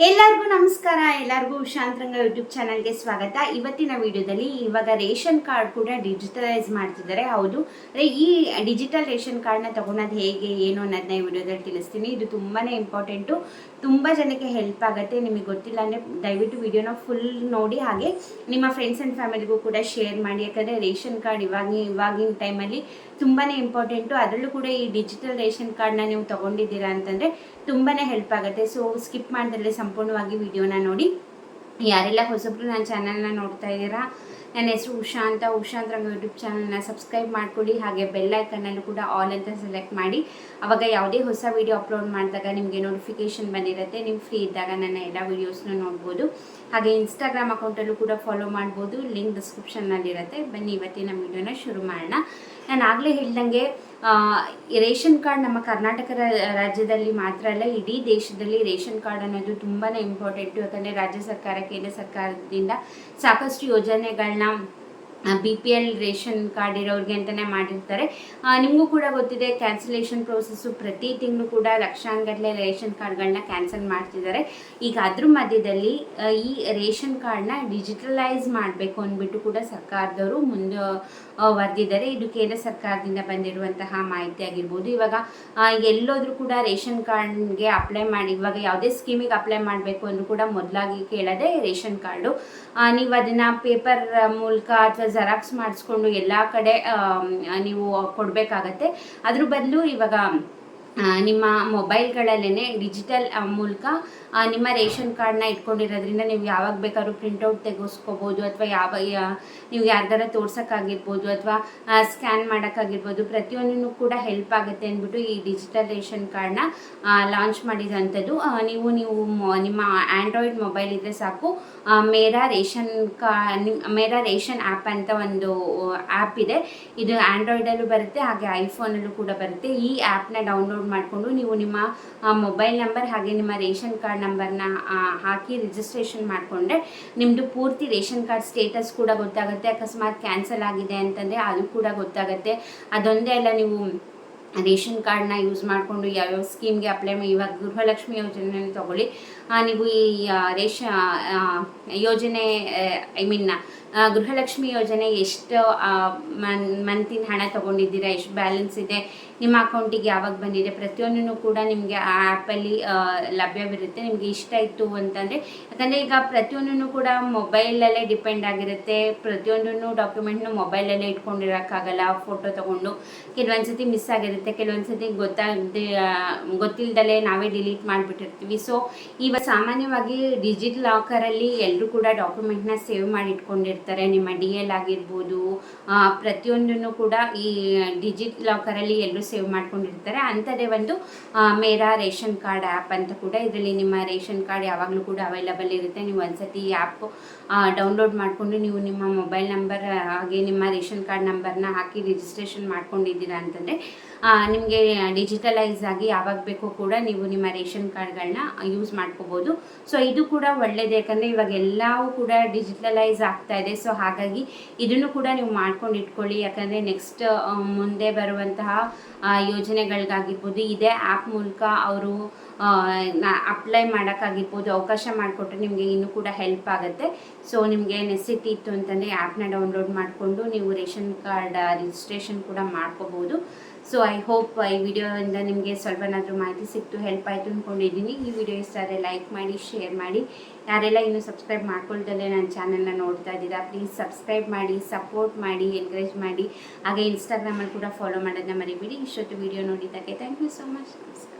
ಎಲ್ಲರಿಗೂ ನಮಸ್ಕಾರ. ಎಲ್ಲರಿಗೂ ಉಷಾಂತರಂಗ ಯೂಟ್ಯೂಬ್ ಚಾನಲ್ಗೆ ಸ್ವಾಗತ. ಇವತ್ತಿನ ವಿಡಿಯೋದಲ್ಲಿ ಇವಾಗ ರೇಷನ್ ಕಾರ್ಡ್ ಕೂಡ ಡಿಜಿಟಲೈಸ್ ಮಾಡ್ತಿದ್ದಾರೆ. ಹೌದು, ಈ ಡಿಜಿಟಲ್ ರೇಷನ್ ಕಾರ್ಡ್ನ ತಗೊಳೋದು ಹೇಗೆ ಏನು ಅನ್ನೋದನ್ನ ಈ ವಿಡಿಯೋದಲ್ಲಿ ತಿಳಿಸ್ತೀನಿ. ಇದು ತುಂಬಾ ಇಂಪಾರ್ಟೆಂಟು, ತುಂಬ ಜನಕ್ಕೆ ಹೆಲ್ಪ್ ಆಗುತ್ತೆ. ನಿಮಗೆ ಗೊತ್ತಿಲ್ಲ ಅಂದರೆ ದಯವಿಟ್ಟು ವಿಡಿಯೋನ ಫುಲ್ ನೋಡಿ, ಹಾಗೆ ನಿಮ್ಮ ಫ್ರೆಂಡ್ಸ್ ಆ್ಯಂಡ್ ಫ್ಯಾಮಿಲಿಗೂ ಕೂಡ ಶೇರ್ ಮಾಡಿ. ಯಾಕಂದರೆ ರೇಷನ್ ಕಾರ್ಡ್ ಇವಾಗಿನ ಟೈಮಲ್ಲಿ ತುಂಬಾ ಇಂಪಾರ್ಟೆಂಟು. ಅದರಲ್ಲೂ ಕೂಡ ಈ ಡಿಜಿಟಲ್ ರೇಷನ್ ಕಾರ್ಡ್ನ ನೀವು ತೊಗೊಂಡಿದ್ದೀರಾ ಅಂತಂದರೆ ತುಂಬಾ ಹೆಲ್ಪ್ ಆಗುತ್ತೆ. ಸೊ ಸ್ಕಿಪ್ ಮಾಡಿದ್ರೆ ಸಂಪೂರ್ಣವಾಗಿ ವಿಡಿಯೋನ ನೋಡಿ. ಯಾರೆಲ್ಲ ಹೊಸಬ್ರು ನನ್ನ ಚಾನಲ್ನ ನೋಡ್ತಾ ಇದ್ದೀರಾ, ನನ್ನ ಹೆಸರು ಉಷಾಂತರಂಗ ಯೂಟ್ಯೂಬ್ ಚಾನಲ್ನ ಸಬ್ಸ್ಕ್ರೈಬ್ ಮಾಡ್ಕೊಳ್ಳಿ. ಹಾಗೆ ಬೆಲ್ ಐಕನ್ನಲ್ಲೂ ಕೂಡ ಆಲ್ ಅಂತ ಸೆಲೆಕ್ಟ್ ಮಾಡಿ. ಆವಾಗ ಯಾವುದೇ ಹೊಸ ವಿಡಿಯೋ ಅಪ್ಲೋಡ್ ಮಾಡಿದಾಗ ನಿಮಗೆ ನೋಟಿಫಿಕೇಷನ್ ಬಂದಿರುತ್ತೆ. ನೀವು ಫ್ರೀ ಇದ್ದಾಗ ನನ್ನ ಎಲ್ಲ ವೀಡಿಯೋಸ್ನ ನೋಡ್ಬೋದು. ಹಾಗೆ ಇನ್ಸ್ಟಾಗ್ರಾಮ್ ಅಕೌಂಟಲ್ಲೂ ಕೂಡ ಫಾಲೋ ಮಾಡ್ಬೋದು, ಲಿಂಕ್ ಡಿಸ್ಕ್ರಿಪ್ಷನ್ನಲ್ಲಿರುತ್ತೆ. ಬನ್ನಿ ಇವತ್ತಿನ ವಿಡಿಯೋನ ಶುರು ಮಾಡೋಣ. ನಾನು ಆಗಲೇ ಹೇಳ್ದಂಗೆ ರೇಷನ್ ಕಾರ್ಡ್ ನಮ್ಮ ಕರ್ನಾಟಕ ರಾಜ್ಯದಲ್ಲಿ ಮಾತ್ರ ಅಲ್ಲ, ಇಡೀ ದೇಶದಲ್ಲಿ ರೇಷನ್ ಕಾರ್ಡ್ ಅನ್ನೋದು ತುಂಬಾ ಇಂಪಾರ್ಟೆಂಟು. ಯಾಕಂದರೆ ರಾಜ್ಯ ಸರ್ಕಾರ, ಕೇಂದ್ರ ಸರ್ಕಾರದಿಂದ ಸಾಕಷ್ಟು ಯೋಜನೆಗಳನ್ನ BPL ರೇಷನ್ ಕಾರ್ಡ್ ಇರೋರಿಗೆ ಅಂತಲೇ ಮಾಡಿರ್ತಾರೆ. ನಿಮಗೂ ಕೂಡ ಗೊತ್ತಿದೆ, ಕ್ಯಾನ್ಸಲೇಷನ್ ಪ್ರೋಸೆಸ್ಸು ಪ್ರತಿ ತಿಂಗಳು ಕೂಡ ಲಕ್ಷಾನುಗಟ್ಟಲೆ ರೇಷನ್ ಕಾರ್ಡ್ಗಳನ್ನ ಕ್ಯಾನ್ಸಲ್ ಮಾಡ್ತಿದ್ದಾರೆ. ಈಗ ಅದ್ರ ಮಧ್ಯದಲ್ಲಿ ಈ ರೇಷನ್ ಕಾರ್ಡ್ನ ಡಿಜಿಟಲೈಸ್ ಮಾಡಬೇಕು ಅಂದ್ಬಿಟ್ಟು ಕೂಡ ಸರ್ಕಾರದವರು ಮುಂದುವರೆದಿದ್ದಾರೆ. ಇದು ಕೇಂದ್ರ ಸರ್ಕಾರದಿಂದ ಬಂದಿರುವಂತಹ ಮಾಹಿತಿ ಆಗಿರ್ಬೋದು. ಇವಾಗ ಎಲ್ಲೋದ್ರೂ ಕೂಡ ರೇಷನ್ ಕಾರ್ಡ್ಗೆ ಅಪ್ಲೈ ಮಾಡಿ, ಇವಾಗ ಯಾವುದೇ ಸ್ಕೀಮಿಗೆ ಅಪ್ಲೈ ಮಾಡಬೇಕು ಅಂದರೂ ಕೂಡ ಮೊದಲಾಗಿ ಕೇಳೋದೇ ರೇಷನ್ ಕಾರ್ಡು. ನೀವು ಅದನ್ನು ಪೇಪರ್ ಮೂಲಕ ಅಥವಾ ಜೆರಾಕ್ಸ್ ಮಾಡಿಸ್ಕೊಂಡು ಎಲ್ಲ ಕಡೆ ನೀವು ಕೊಡಬೇಕಾಗತ್ತೆ. ಅದ್ರ ಬದಲು ಇವಾಗ ನಿಮ್ಮ ಮೊಬೈಲ್ಗಳಲ್ಲೇ ಡಿಜಿಟಲ್ ಮೂಲಕ ನಿಮ್ಮ ರೇಷನ್ ಕಾರ್ಡ್ನ ಇಟ್ಕೊಂಡಿರೋದ್ರಿಂದ ನೀವು ಯಾವಾಗ ಬೇಕಾದ್ರೂ ಪ್ರಿಂಟೌಟ್ ತೆಗೆಸ್ಕೋಬೋದು, ಅಥವಾ ನೀವು ಯಾರ್ದಾರ ತೋರ್ಸೋಕ್ಕಾಗಿರ್ಬೋದು, ಅಥವಾ ಸ್ಕ್ಯಾನ್ ಮಾಡೋಕ್ಕಾಗಿರ್ಬೋದು. ಪ್ರತಿಯೊಂದೂ ಕೂಡ ಹೆಲ್ಪ್ ಆಗುತ್ತೆ ಅಂದ್ಬಿಟ್ಟು ಈ ಡಿಜಿಟಲ್ ರೇಷನ್ ಕಾರ್ಡ್ನ ಲಾಂಚ್ ಮಾಡಿದಂಥದ್ದು. ನೀವು ನಿಮ್ಮ ಆ್ಯಂಡ್ರಾಯ್ಡ್ ಮೊಬೈಲ್ ಇದ್ದರೆ ಸಾಕು, ಮೇರಾ ರೇಷನ್ ಆ್ಯಪ್ ಅಂತ ಒಂದು ಆ್ಯಪ್ ಇದೆ. ಇದು ಆ್ಯಂಡ್ರಾಯ್ಡಲ್ಲೂ ಬರುತ್ತೆ, ಹಾಗೆ ಐಫೋನಲ್ಲೂ ಕೂಡ ಬರುತ್ತೆ. ಈ ಆ್ಯಪ್ನ ಡೌನ್ಲೋಡ್ ಮಾಡಿಕೊಂಡು ನೀವು ನಿಮ್ಮ ಮೊಬೈಲ್ ನಂಬರ್ ಹಾಗೆ ನಿಮ್ಮ ರೇಷನ್ ಕಾರ್ಡ್ ನಂಬರ್ನ ಹಾಕಿ ರಿಜಿಸ್ಟ್ರೇಷನ್ ಮಾಡಿಕೊಂಡ್ರೆ ನಿಮ್ಮದು ಪೂರ್ತಿ ರೇಷನ್ ಕಾರ್ಡ್ ಸ್ಟೇಟಸ್ ಕೂಡ ಗೊತ್ತಾಗುತ್ತೆ. ಅಕಸ್ಮಾತ್ ಕ್ಯಾನ್ಸಲ್ ಆಗಿದೆ ಅಂತಂದರೆ ಅದು ಕೂಡ ಗೊತ್ತಾಗುತ್ತೆ. ಅದೊಂದೇ ಅಲ್ಲ, ನೀವು ರೇಷನ್ ಕಾರ್ಡ್ನ ಯೂಸ್ ಮಾಡಿಕೊಂಡು ಯಾವ್ಯಾವ ಸ್ಕೀಮ್ಗೆ ಅಪ್ಲೈ ಮಾಡಿ, ಇವಾಗ ಗೃಹಲಕ್ಷ್ಮಿ ಯೋಜನೆ ತಗೊಳ್ಳಿ. ನೀವು ಈ ಯೋಜನೆ ಗೃಹಲಕ್ಷ್ಮಿ ಯೋಜನೆ ಎಷ್ಟು ಮಂತಿನ ಹಣ ತೊಗೊಂಡಿದ್ದೀರಾ, ಎಷ್ಟು ಬ್ಯಾಲೆನ್ಸ್ ಇದೆ, ನಿಮ್ಮ ಅಕೌಂಟಿಗೆ ಯಾವಾಗ ಬಂದಿದೆ, ಪ್ರತಿಯೊಂದೂ ಕೂಡ ನಿಮಗೆ ಆ ಆ್ಯಪಲ್ಲಿ ಲಭ್ಯವಿರುತ್ತೆ. ನಿಮಗೆ ಇಷ್ಟ ಇತ್ತು ಅಂತಂದರೆ, ಯಾಕಂದರೆ ಈಗ ಪ್ರತಿಯೊಂದೂ ಕೂಡ ಮೊಬೈಲಲ್ಲೇ ಡಿಪೆಂಡ್ ಆಗಿರುತ್ತೆ. ಪ್ರತಿಯೊಂದೂ ಡಾಕ್ಯುಮೆಂಟ್ನು ಮೊಬೈಲಲ್ಲೇ ಇಟ್ಕೊಂಡಿರೋಕ್ಕಾಗಲ್ಲ. ಫೋಟೋ ತೊಗೊಂಡು ಕೆಲವೊಂದು ಸತಿ ಮಿಸ್ ಆಗಿರುತ್ತೆ, ಕೆಲವೊಂದು ಸತಿ ಗೊತ್ತಿಲ್ಲದಲೇ ನಾವೇ ಡಿಲೀಟ್ ಮಾಡಿಬಿಟ್ಟಿರ್ತೀವಿ. ಸೊ ಇವಾಗ ಸಾಮಾನ್ಯವಾಗಿ ಡಿಜಿಟಲ್ ಲಾಕರಲ್ಲಿ ಎಲ್ಲರೂ ಕೂಡ ಡಾಕ್ಯುಮೆಂಟ್ನ ಸೇವ್ ಮಾಡಿ ಇಟ್ಕೊಂಡಿರ್ತಾರೆ. ನಿಮ್ಮ DL ಆಗಿರ್ಬೋದು, ಪ್ರತಿಯೊಂದನ್ನು ಕೂಡ ಈ ಡಿಜಿಟಲ್ ಲಾಕರಲ್ಲಿ ಎಲ್ಲರೂ ಸೇವ್ ಮಾಡ್ಕೊಂಡಿರ್ತಾರೆ. ಅಂಥದ್ದೇ ಒಂದು ಮೇರಾ ರೇಷನ್ ಕಾರ್ಡ್ ಆ್ಯಪ್ ಅಂತ ಕೂಡ. ಇದರಲ್ಲಿ ನಿಮ್ಮ ರೇಷನ್ ಕಾರ್ಡ್ ಯಾವಾಗಲೂ ಕೂಡ ಅವೈಲಬಲ್ ಇರುತ್ತೆ. ನೀವು ಒಂದ್ಸತಿ ಈ ಆ್ಯಪ್ ಡೌನ್ಲೋಡ್ ಮಾಡಿಕೊಂಡು ನೀವು ನಿಮ್ಮ ಮೊಬೈಲ್ ನಂಬರ್ ಹಾಗೆ ನಿಮ್ಮ ರೇಷನ್ ಕಾರ್ಡ್ ನಂಬರ್ನ ಹಾಕಿ ರಿಜಿಸ್ಟ್ರೇಷನ್ ಮಾಡ್ಕೊಂಡಿದ್ದೀರಾ ಅಂತಂದರೆ ನಿಮಗೆ ಡಿಜಿಟಲೈಸ್ ಆಗಿ ಯಾವಾಗ ಬೇಕೋ ಕೂಡ ನೀವು ನಿಮ್ಮ ರೇಷನ್ ಕಾರ್ಡ್ಗಳನ್ನ ಯೂಸ್ ಮಾಡ್ಕೋಬೋದು. ಸೊ ಇದು ಕೂಡ ಒಳ್ಳೆಯದು, ಯಾಕಂದರೆ ಇವಾಗ ಎಲ್ಲವೂ ಕೂಡ ಡಿಜಿಟಲೈಸ್ ಆಗ್ತಾ ಇದೆ. ಸೊ ಹಾಗಾಗಿ ಇದನ್ನು ಕೂಡ ನೀವು ಮಾಡ್ಕೊಂಡು ಇಟ್ಕೊಳ್ಳಿ. ಯಾಕಂದರೆ ನೆಕ್ಸ್ಟ್ ಮುಂದೆ ಬರುವಂತಹ ಯೋಜನೆಗಳಿಗಾಗಿರ್ಬೋದು ಇದೇ ಆ್ಯಪ್ ಮೂಲಕ ಅವರು ಅಪ್ಲೈ ಮಾಡೋಕ್ಕಾಗಿರ್ಬೋದು ಅವಕಾಶ ಮಾಡಿಕೊಟ್ರೆ ನಿಮಗೆ ಇನ್ನೂ ಕೂಡ ಹೆಲ್ಪ್ ಆಗುತ್ತೆ. ಸೊ ನಿಮಗೆ ನೆಸಿಟಿ ಇತ್ತು ಅಂತಂದರೆ ಆ್ಯಪ್ನ ಡೌನ್ಲೋಡ್ ಮಾಡಿಕೊಂಡು ನೀವು ರೇಷನ್ ಕಾರ್ಡ್ ರಿಜಿಸ್ಟ್ರೇಷನ್ ಕೂಡ ಮಾಡ್ಕೋಬೋದು. ಸೊ ಐ ಹೋಪ್ ಈ ವಿಡಿಯೋಯಿಂದ ನಿಮಗೆ ಸ್ವಲ್ಪನಾದರೂ ಮಾಹಿತಿ ಸಿಕ್ತು, ಹೆಲ್ಪ್ ಆಯಿತು ಅಂದ್ಕೊಂಡಿದ್ದೀನಿ. ಈ ವಿಡಿಯೋ ಇಷ್ಟ ಆದರೆ ಲೈಕ್ ಮಾಡಿ, ಶೇರ್ ಮಾಡಿ. ಯಾರೆಲ್ಲ ಇನ್ನೂ ಸಬ್ಸ್ಕ್ರೈಬ್ ಮಾಡ್ಕೊಳ್ದಲ್ಲೇ ನನ್ನ ಚಾನಲ್ನ ನೋಡ್ತಾ ಇದ್ದೀರಾ, ಪ್ಲೀಸ್ ಸಬ್ಸ್ಕ್ರೈಬ್ ಮಾಡಿ, ಸಪೋರ್ಟ್ ಮಾಡಿ, ಎನ್ಕರೇಜ್ ಮಾಡಿ. ಹಾಗೆ ಇನ್ಸ್ಟಾಗ್ರಾಮಲ್ಲಿ ಕೂಡ ಫಾಲೋ ಮಾಡೋದನ್ನ ಮರಿಬೇಡಿ. ಇಷ್ಟೊತ್ತು ವಿಡಿಯೋ ನೋಡಿದ್ದಕ್ಕೆ ಥ್ಯಾಂಕ್ ಯು ಸೋ ಮಚ್. ನಮಸ್ಕಾರ.